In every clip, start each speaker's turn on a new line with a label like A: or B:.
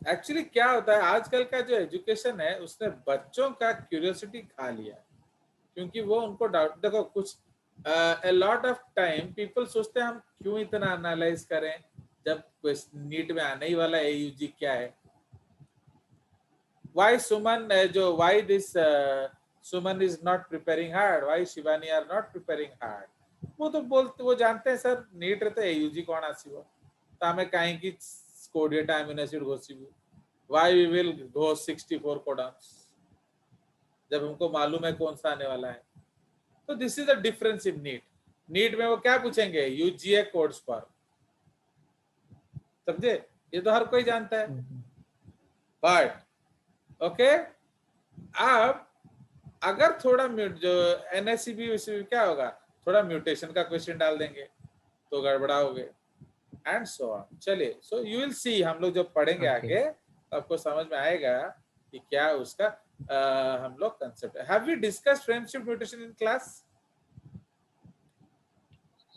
A: Actually क्या होता है आजकल का जो एजुकेशन है उसने बच्चों का क्यूरियोसिटी खा लिया, क्योंकि वो उनको डाउट, देखो कुछ a lot of time people सोचते हैं हम क्यों इतना एनालाइज करें जब नीट में आने ही वाला AUG क्या है। why Suman जो why this Suman is not preparing hard, why Shivani are not preparing hard, वो तो बोलते वो जानते हैं सर नीट रहते AUG कौन आसीबो तो हमें कहीं की कोडिएटा अमीनो एसिड घोसीबू, why we will go 64 codons जब हमको मालूम है कौन सा आने वाला है। तो this is the difference in NEET. NEET में वो क्या पूछेंगे यूजीए कोड्स पर, समझे, ये तो हर कोई जानता है। बट ओके अब अगर थोड़ा जो एनएससीबी क्या होगा, थोड़ा म्यूटेशन का क्वेश्चन डाल देंगे तो गड़बड़ाओगे एंड सो ऑन। चलिए सो यू विल सी, हम लोग जब पढ़ेंगे आगे तो आपको समझ में आएगा कि क्या उसका हम लोग कंसेप्ट है। Have we discussed friendship mutation in class?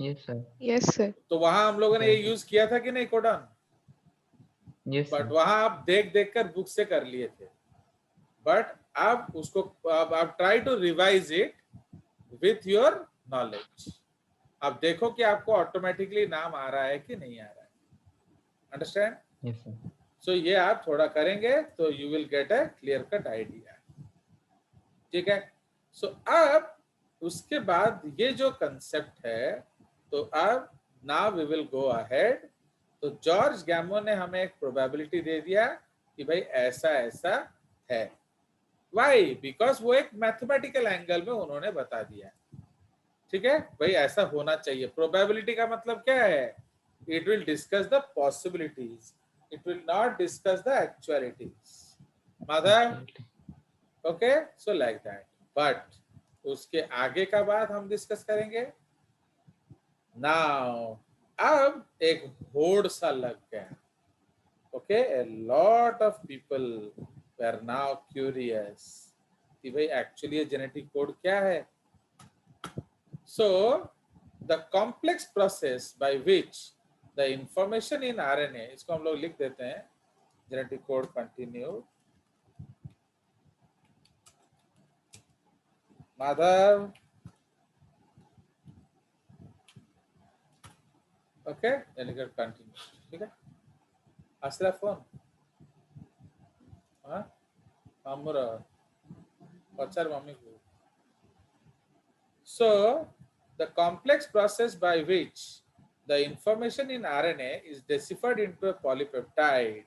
B: Yes sir.
C: Yes sir.
A: तो वहां हम लोगों ने ये यूज किया था कि नहीं कोडॉन?
B: Yes
A: but
B: sir.
A: वहां आप देख देख कर बुक से कर लिए थे, बट आप उसको अब आप try to revise it with your knowledge. अब देखो कि आपको ऑटोमेटिकली नाम आ रहा है कि नहीं आ रहा है। अंडरस्टैंड?
B: Yes sir.
A: सो ये आप थोड़ा करेंगे तो you will get a clear cut idea. ठीक है, सो अब उसके बाद ये जो कंसेप्ट है, तो अब now we will go ahead. तो जॉर्ज गैमो ने हमें एक प्रोबेबिलिटी दे दिया कि भाई ऐसा ऐसा है। वाई? बिकॉज वो एक मैथमेटिकल एंगल में उन्होंने बता दिया। ठीक है भाई, ऐसा होना चाहिए। प्रोबेबिलिटी का मतलब क्या है? It will discuss the possibilities, it will not discuss the actualities. Madhav okay, so like that. But उसके आगे का बात हम डिस्कस करेंगे। नाउ अब एक होड़ सा लग गया। Okay, a lot of people were now curious कि भाई एक्चुअली ये जेनेटिक कोड क्या है। So the complex process by which the information in RNA, इसको हम लोग लिख देते हैं genetic code continue. Madhav okay, genetic continue. ठीक है, असला फोन हाँ हमर पचार मम्मी को। So the complex process by which the information in RNA is deciphered into a polypeptide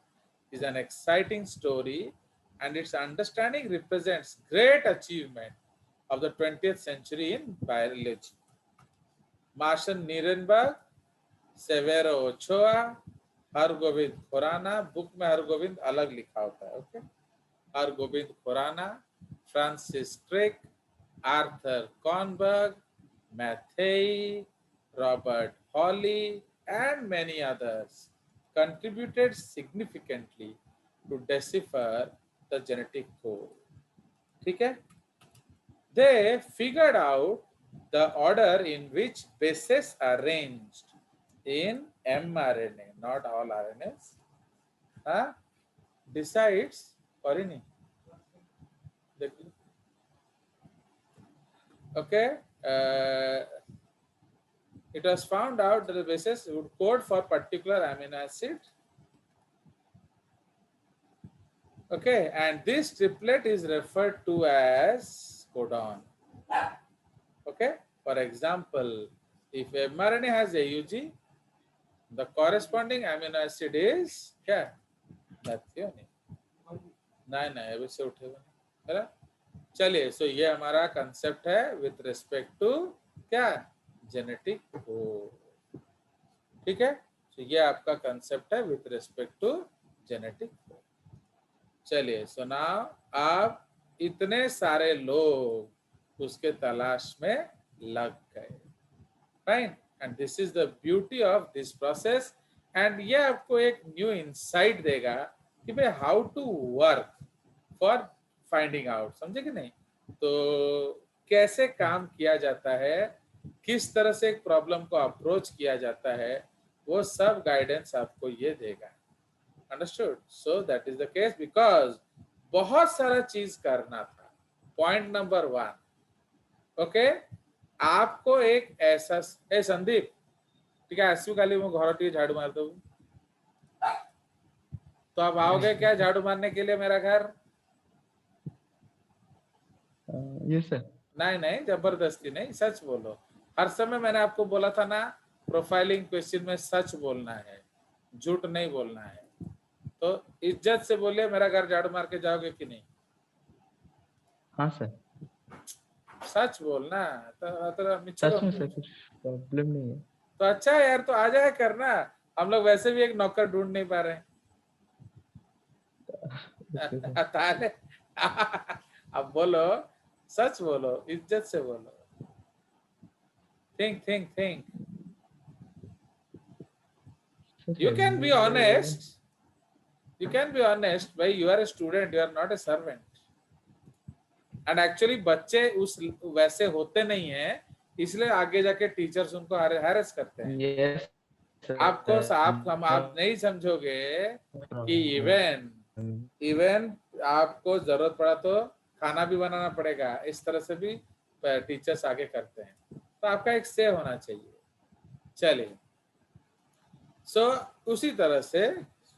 A: is an exciting story, and its understanding represents great achievement of the 20th century in biology. Marshall Nierenberg, Severo Ochoa, Hargobind Khorana, book में हरगोविंद अलग लिखा होता है, okay, Hargobind Khorana, Francis Crick, Arthur Kornberg, Mathei, Robert Hawley, and many others contributed significantly to decipher the genetic code. ठीक है? They figured out the order in which bases are arranged in mRNA, not all RNAs, decides or in. Okay. It was found out that the bases would code for particular amino acid. Okay, and this triplet is referred to as codon. Okay, for example, if mRNA has AUG, the corresponding amino acid is क्या? Methionine. नहीं अभी से उठेगा, है ना? चलिए, सो ये हमारा कंसेप्ट है विथ रिस्पेक्ट टू क्या? Genetic code. ठीक है, तो ये आपका कंसेप्ट है with respect to genetic code. चलिए, सो नाउ आप इतने सारे लोग उसके तलाश में लग गए, fine, and this is the beauty of this process. And ये आपको एक न्यू इंसाइट देगा कि भाई how to work for finding out, समझे कि नहीं? तो कैसे काम किया जाता है, किस तरह से एक प्रॉब्लम को अप्रोच किया जाता है, वो सब गाइडेंस आपको ये देगा। Understood? So that is the case because बहुत सारा चीज करना था. Point number 1. ओके, आपको एक ऐसा संदीप ठीक है आसू काली मैं घर टी झाड़ू मार दो तो आप आओगे क्या झाड़ू मारने के लिए मेरा घर?
B: Yes sir.
A: नहीं नहीं, जबरदस्ती नहीं, सच बोलो. हर समय मैंने आपको बोला था ना, प्रोफाइलिंग क्वेश्चन में सच बोलना है, झूठ नहीं बोलना है. तो इज्जत से बोलिए, मेरा घर झाड़ू मार के जाओगे कि नहीं?
B: हाँ सर.
A: सच बोलना.
B: सच में सर कुछ प्रॉब्लम नहीं है.
A: तो अच्छा है यार, तो आ जाए करना. हम लोग वैसे भी एक नौकर ढूंढ नहीं पा रहे हैं.
B: Okay sir.
A: ताले. अब बोलो, सच बोलो, इज्जत से बोलो. Think think think. You can be honest. You can be honest. भाई, you are a student. You are not a servant. And actually बच्चे उस वैसे होते नहीं हैं, इसलिए आगे जाके टीचर्स उनको हैरेस करते हैं.
B: यस
A: आपको आप नहीं समझोगे कि इवन आपको जरूरत पड़ा तो खाना भी बनाना पड़ेगा. इस तरह से भी टीचर्स आगे करते हैं. तो आपका एक से होना चाहिए. चलिए, सो उसी तरह से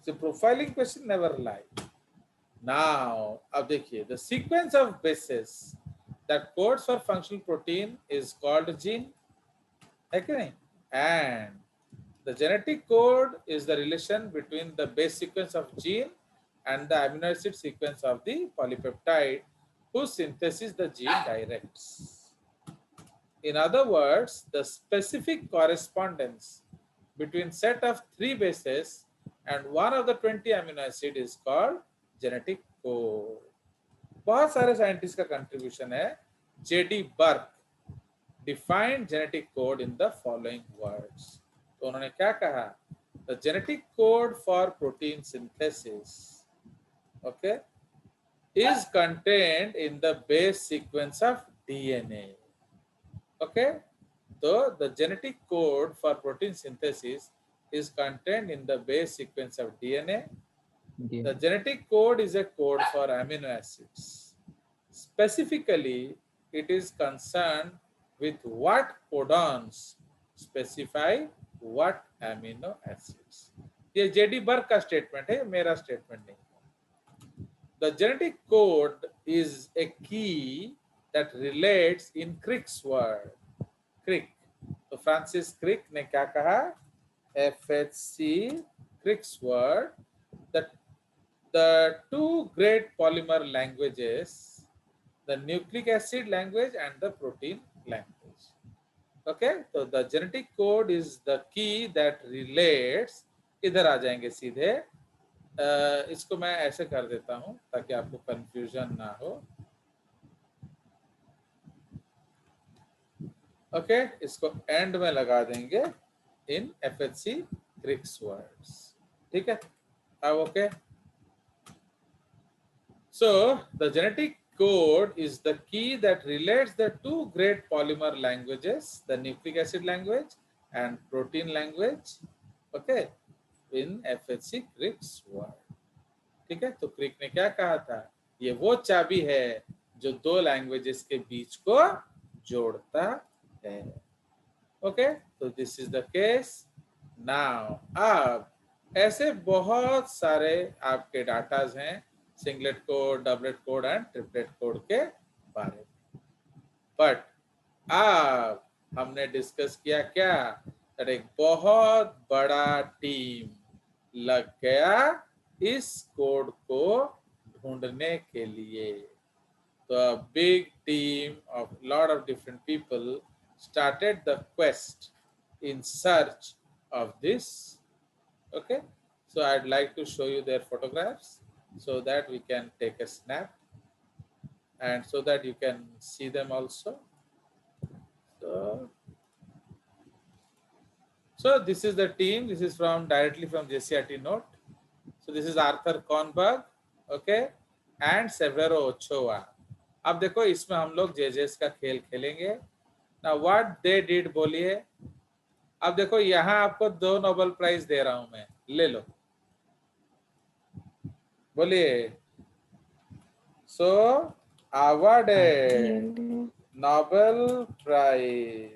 A: प्रोफाइलिंग क्वेश्चन नेवर लाई. नाउ अब देखिए, the sequence of bases that codes for functional protein is called gene, है कि नहीं? And the genetic code is the relation between the base sequence of gene and the amino acid sequence of the polypeptide whose synthesis the gene directs. In other words, the specific correspondence between set of 3 bases and one of the 20 amino acid is called genetic code. बहुत सारे scientist का contribution है. JD Burke defined genetic code in the following words. तो उन्होंने क्या कहा? The genetic code for protein synthesis, okay, is contained in the base sequence of DNA. Okay, तो the genetic code for protein synthesis is contained in the base sequence of DNA. The genetic code is a code for amino acids. Specifically, it is concerned with what codons specify what amino acids. ये JD बर्ग का statement है, मेरा statement नहीं. The genetic code is a key that relates in Crick's word. Crick. तो Francis Crick ने क्या कहा? FHC Crick's word that the two great polymer languages, the nucleic acid language and the protein language. Okay, so the genetic code is the key that relates. इधर आ जाएंगे सीधे. इसको मैं ऐसे कर देता हूं ताकि आपको कंफ्यूजन ना हो. ओके, इसको एंड में लगा देंगे in FHC Crick's words. ठीक है, अब okay. So the genetic code is the key that relates the two great polymer languages, the nucleic acid language and protein language, okay, in FHC Crick's word. ठीक है, तो क्रिक ने क्या कहा था? ये वो चाबी है जो दो लैंग्वेजेस के बीच को जोड़ता है. ओके, तो this is the case. Now अब ऐसे बहुत सारे आपके डाटाज हैं singlet code, doublet code and triplet code के बारे में. बट अब हमने डिस्कस किया क्या? that एक बहुत बड़ा टीम लग गया इस कोड को ढूंढने के लिए. तो a big team of lot of different people started the quest in search of this. Okay, so I'd like to show you their photographs so that we can take a snap and so that you can see them also. So this is the team. This is from directly from JCRT note. So this is Arthur Kornberg, okay, and Severo Ochoa. अब देखो इसमें हम लोग जेजेस का खेल खेलेंगे. Now what they did बोलिए. अब देखो यहाँ आपको 2 नोबेल प्राइज दे रहा हूं मैं, ले लो. बोलिए। सो awarded Nobel Prize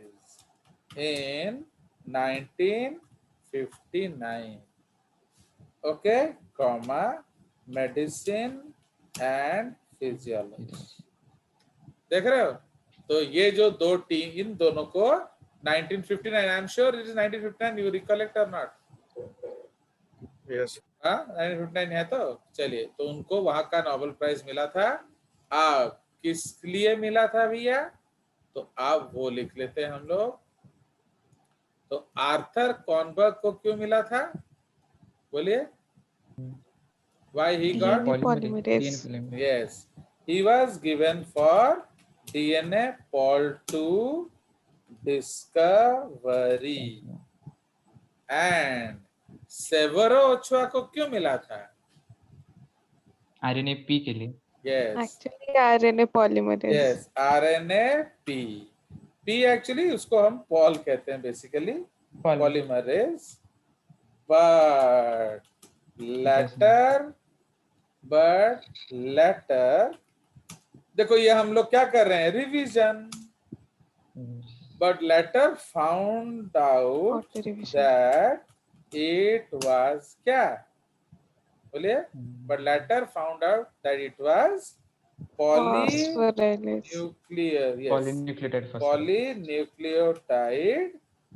A: in 1959. Okay, comma, medicine and physiology. देख रहे हो? तो ये जो दो टीम, इन दोनों को 1959, I am sure it is 1959, you recollect और नॉट?
C: यस।
A: हाँ, 1959 है। तो चलिए, तो उनको वहां का नोबेल प्राइज मिला था। आप किस लिए मिला था भैया? तो आप वो लिख लेते हैं हम लोग। तो आर्थर कॉनबर्ग को क्यों मिला था? बोलिए। Why he got?
B: polymerase.
A: Yes, he was given for DNA Pol2 discovery. And Severo ओचोआ को क्यों मिला था?
B: RNA P के लिए.
A: Yes,
D: Actually, RNA polymerase.
A: yes, RNA P. P actually उसको हम पॉल कहते हैं basically, polymerase. But later, देखो ये हम लोग क्या कर रहे हैं? Revision. But later found out
D: Auto revision.
A: that it was क्या? बोलिए. But later found out that it was
D: Phosphorylase.
A: polynuclear. Yes.
B: Polynucleotide phosphorylase.
A: Polynucleotide.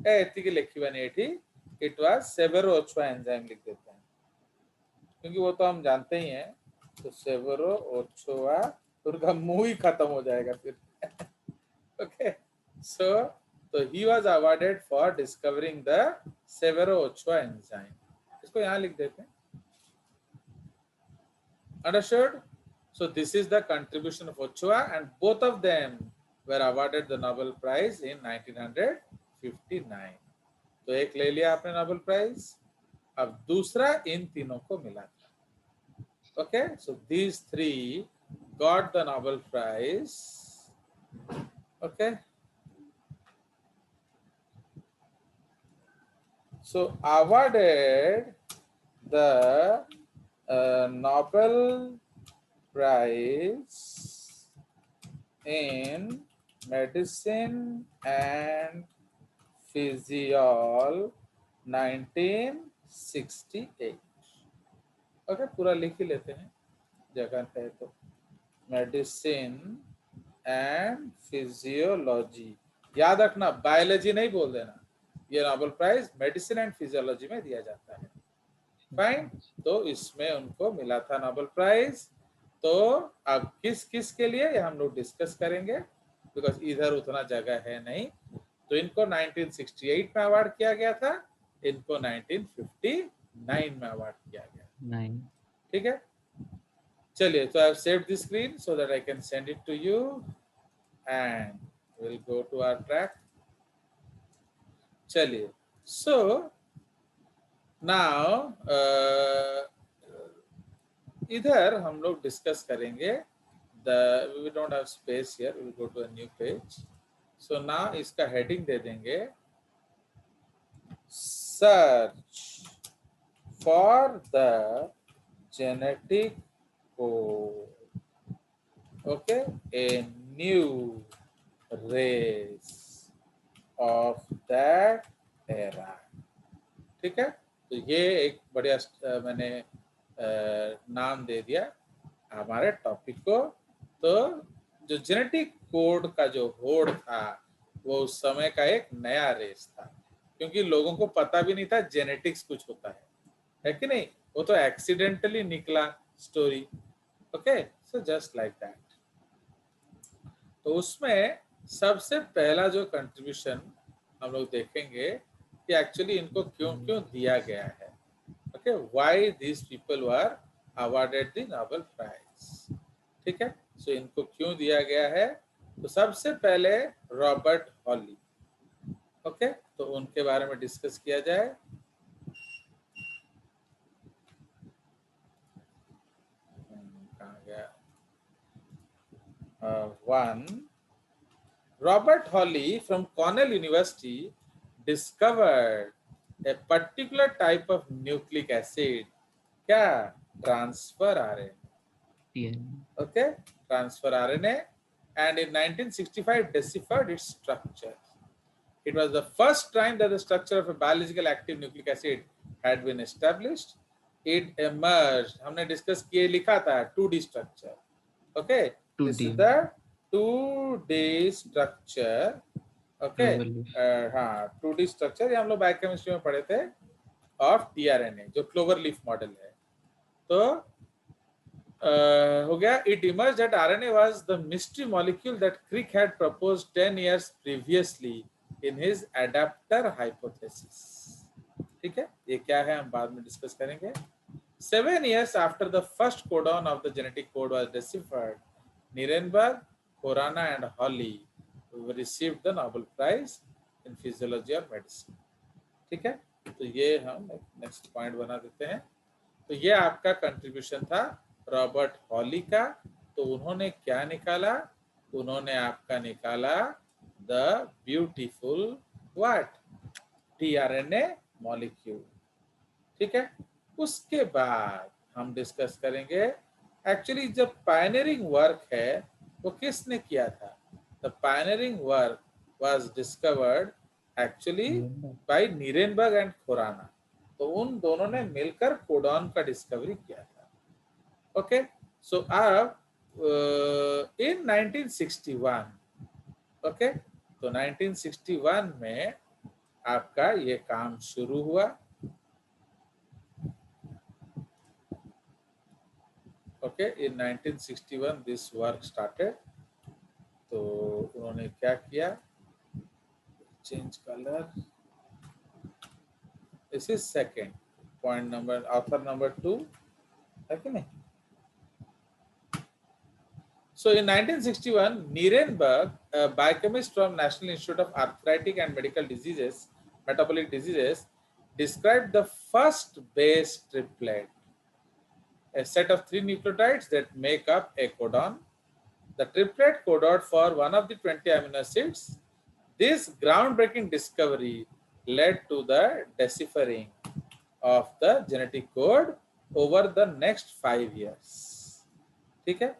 A: एतिकी लिखी बनी थी. It was सेवेरो ओचोआ एंजाइम लिख देते हैं, क्योंकि वो तो हम जानते ही हैं. तो सेवेरो ओचोआ, उनका मुंह ही खत्म हो जाएगा फिर. ओके, सो तो he was awarded for discovering the Severo Ochoa enzyme. इसको यहाँ लिख देते हैं. Understood? So this is the contribution of Ochoa, and both of them were awarded the Nobel Prize in 1959. तो एक ले लिया आपने नोबेल प्राइज. अब दूसरा इन तीनों को मिला था. Okay, so these three got the Nobel Prize. Okay. So awarded the Nobel Prize in Medicine and Physiology 1968. Okay, पूरा लिख ही लेते हैं जगह है तो. Medicine and physiology. याद रखना, बायोलॉजी नहीं बोल देना. ये Nobel prize medicine and physiology में दिया जाता है. फाइन. तो इसमें उनको मिला था नोबेल प्राइज. तो अब किस किस के लिए ये हम लोग डिस्कस करेंगे, बिकॉज इधर उतना जगह है नहीं. तो इनको 1968 में अवार्ड किया गया था, इनको 1959 में अवार्ड किया गया.
B: 9.
A: ठीक है. चलिए, तो I have saved the screen so that I can send it to you and will go to our track. चलिए, सो नाउ इधर हम लोग डिस्कस करेंगे. We don't have space here, we will go to a new page. So now इसका heading दे देंगे search for the genetic code. Okay, a new race of that era. ठीक है. तो ये एक बढ़िया मैंने नाम दे दिया हमारे टॉपिक को. तो जो जेनेटिक कोड का जो होड़ था वो उस समय का एक नया रेस था, क्योंकि लोगों को पता भी नहीं था जेनेटिक्स कुछ होता है कि नहीं. वो तो एक्सीडेंटली निकला story. Okay, so just like that. तो उसमें सबसे पहला जो कंट्रीब्यूशन हम लोग देखेंगे कि एक्चुअली इनको क्यों क्यों दिया गया है. Okay, why these people were awarded the Nobel prize. ठीक है. सो इनको क्यों दिया गया है. तो सबसे पहले रॉबर्ट हॉली. ओके, तो उनके बारे में डिस्कस किया जाए. One, Robert Hawley from Cornell University discovered a particular type of nucleic acid. क्या? transfer RNA.
B: TN.
A: Okay, transfer RNA, and in 1965 deciphered its structure. It was the first time that the structure of a biological active nucleic acid had been established. It emerged. हमने discuss किए लिखा था 2D structure. Okay, this
B: 2D.
A: is the 2D structure. Okay,
B: Clover leaf.
A: हाँ 2D structure ये हम लोग biochemistry में पढ़े थे of tRNA जो क्लोवर लीफ मॉडल है. तो हो गया. It emerged that RNA was the mystery molecule that Crick had proposed 10 years previously in his adapter hypothesis. ठीक है, ये क्या है हम बाद में डिस्कस करेंगे. 7 years after the first codon of the genetic code was deciphered, Nirenberg, Khorana and Hawley received the Nobel Prize in Physiology or Medicine. ठीक है, तो ये हम नेक्स्ट पॉइंट बना देते हैं. तो ये आपका कंट्रीब्यूशन था रॉबर्ट हॉली का. तो उन्होंने क्या निकाला? उन्होंने आपका निकाला the beautiful what tRNA molecule. ठीक है, उसके बाद हम डिस्कस करेंगे एक्चुअली जब पायनियरिंग वर्क है वो किसने किया था. The pioneering work was discovered actually by Nirenberg and Khorana. तो उन दोनों ने मिलकर कोडॉन का डिस्कवरी किया था. ओके, सो अब इन 1961 ओके, तो 1961 में आपका ये काम शुरू हुआ. Okay, in 1961 this work started. तो उन्होंने क्या किया, change colour. This is second point number, author number 2 है कि नहीं. So in 1961, Nirenberg, a biochemist from National Institute of Arthritic and Medical Diseases, Metabolic Diseases, described the first base triplet, a set of 3 nucleotides that make up a codon. The triplet coded for one of the 20 amino acids. This groundbreaking discovery led to the deciphering of the genetic code over the next 5 years. ठीक है,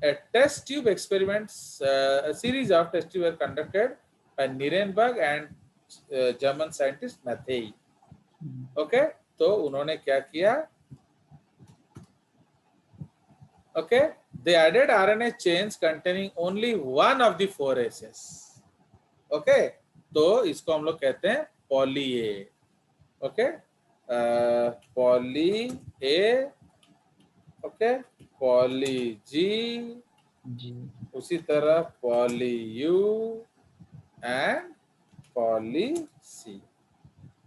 A: a test tube experiments, a series of test tubes were conducted by Nirenberg and German scientist Mattei. Okay, तो उन्होंने क्या किया. Okay, they added RNA chains containing only one of the 4 A's. Okay, तो इसको हम लोग कहते हैं poly A. Okay, poly A. Okay, poly G, उसी तरह poly U and poly C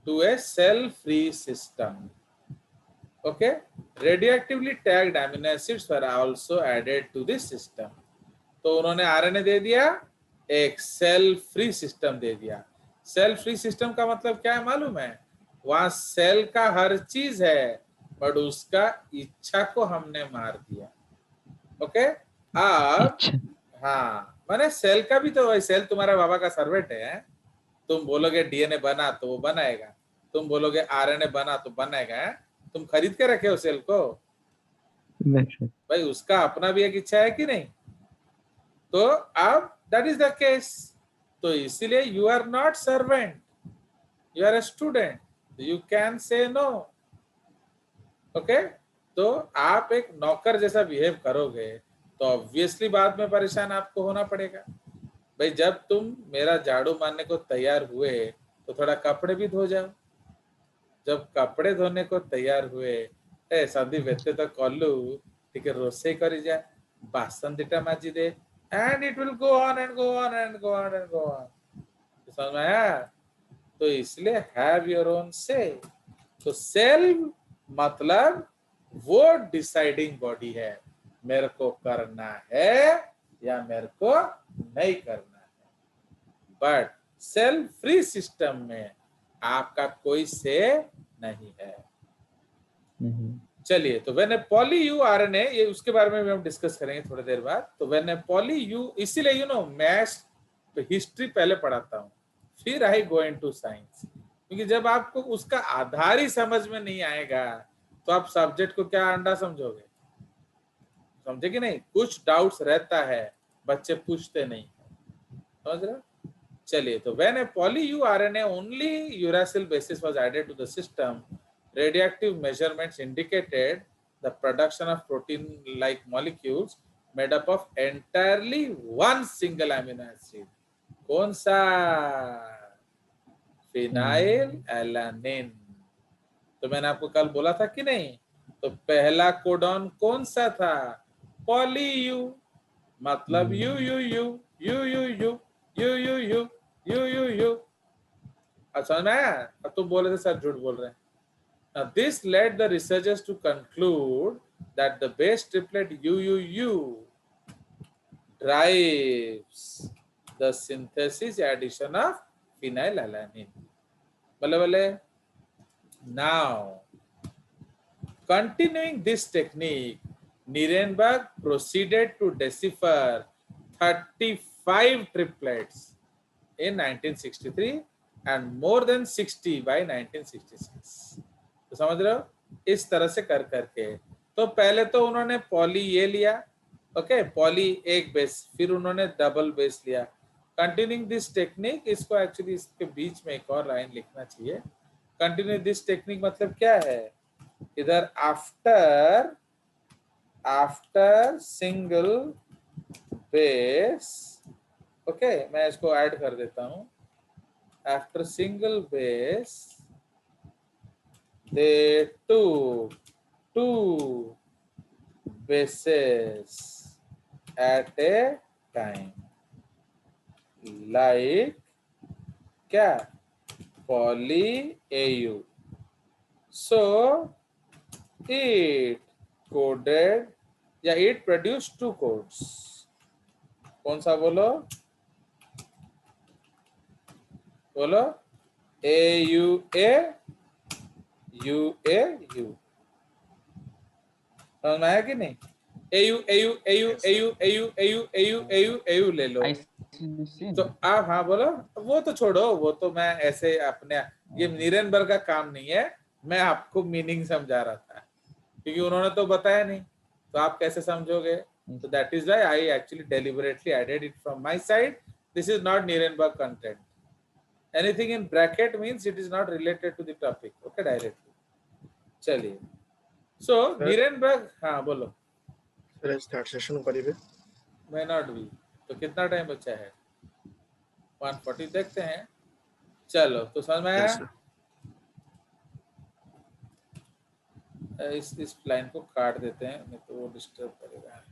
A: to a cell free system. Okay, radioactively tagged amino acids were also added to this system. तो उन्होंने आरएनए दे दिया, एक सेल फ्री सिस्टम दे दिया. Cell free system का मतलब क्या है मालूम है? वहां सेल का हर चीज है बट उसका इच्छा को हमने मार दिया. ओके, अब हाँ, माने सेल का भी तो वही, सेल तुम्हारा बाबा का सर्वेंट है. तुम बोलोगे डीएनए बना तो वो बनाएगा, तुम बोलोगे आरएनए बना तो बनाएगा. तुम खरीद के रखे हो सेल को भाई, उसका अपना भी एक इच्छा है कि नहीं. तो अब दैट इज द केस. तो इसीलिए you are not servant, you are a student, you can say no. Okay, तो आप एक नौकर जैसा बिहेव करोगे तो ऑब्वियसली बाद में परेशान आपको होना पड़ेगा. भाई जब तुम मेरा झाड़ू मारने को तैयार हुए तो थोड़ा कपड़े भी धो जाओ. जब कपड़े धोने को तैयार हुए, ए संदीप एते तो कलु टिके रोसे करी जा, बासन दिटा माजी दे, and it will go on and go on and go on and go on. समझ में आया? तो इसलिए हैव योर ओन से. तो सेल मतलब वो डिसाइडिंग बॉडी है, मेरे को करना है या मेरे को नहीं करना है. बट सेल फ्री सिस्टम में आपका कोई से नहीं है. चलिए, तो when A poly you RNA, ये उसके बारे में भी हम डिस्कस करेंगे थोड़ी देर बाद. तो व्हेन ए पॉली यू, इसीलिए यू नो मैथ्स हिस्ट्री पहले पढ़ाता हूँ, फिर आई गो इनटू साइंस. क्योंकि जब आपको उसका आधार ही समझ में नहीं आएगा तो आप सब्जेक्ट को क्या अंडा समझोगे? समझे कि नहीं? कुछ डाउट्स रहता है, बच्चे पूछते नहीं, समझ रहे हो? चलिए, तो when a poly-U-RNA only uracil basis was added to the system, radioactive measurements indicated the production of protein-like molecules made up of entirely one single amino acid. कौन सा? Phenyl alanine. तो मैंने आपको कल बोला था कि नहीं? तो पहला कोडॉन कौन सा था? पॉली यू, मतलब you you you you you you you you you you you you. अच्छा समझ में आया? अब तुम बोले थे सर झूठ बोल रहे हैं। Now this led the researchers to conclude that the base triplet UUU drives the synthesis addition of phenylalanine. बल्ले now continuing this technique, Nirenberg proceeded to decipher 35 triplets in 1963 and more than 60 by 1966. तो समझ रहे हो? इस तरह से कर करके तो पहले तो उन्होंने पॉली ये लिया, ओके, पॉली एक बेस, फिर उन्होंने डबल बेस लिया। कंटिन्यूइंग दिस टेक्निक, इसको एक्चुअली इसके बीच में एक और लाइन लिखना चाहिए। कंटिन्यू दिस टेक्निक मतलब क्या है? इधर आफ्टर सिंगल बेस, ओके, मैं इसको ऐड कर देता हूं। After single base they took 2 bases at a time, like क्या? poly AU. So it coded या it produced 2 codes. कौन सा बोलो? बोलो AUA UAU। समझ में आया कि नहीं? AU AU AU AU AU AU AU AU AU ले लो। तो आप हाँ बोलो, वो तो छोड़ो, वो तो मैं ऐसे अपने, ये नीरेनबर्ग का काम नहीं है, मैं आपको मीनिंग समझा रहा था क्योंकि उन्होंने तो बताया नहीं, तो आप कैसे समझोगे? तो that is why I actually deliberately added it from my side. This is not Nirenberg content. Anything in bracket means it is not related to the topic, okay, directly. चलिए, so नीरेनबर्ग, हाँ बोलो।
C: Sir start session करिए।
A: may not be, तो कितना time बचा है? 140 देखते हैं। चलो, तो समझ में आया? इस लाइन को काट देते हैं, नहीं तो वो डिस्टर्ब करेगा।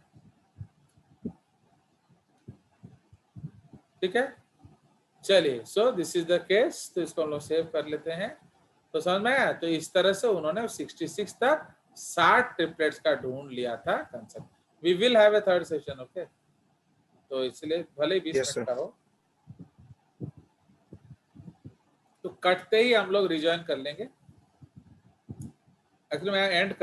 A: ठीक है, चलिए, so this is the case. तो इसको हम लोग सेव कर लेते हैं। तो समझ में आया? तो इस तरह से उन्होंने 66 तक 60 ट्रिपलेट्स का ढूंढ लिया था concept. We will have a third session, okay, तो इसलिए भले ही 20 मिनट का हो, तो कटते ही हम लोग रिजॉइन कर लेंगे। एक्चुअली मैं एंड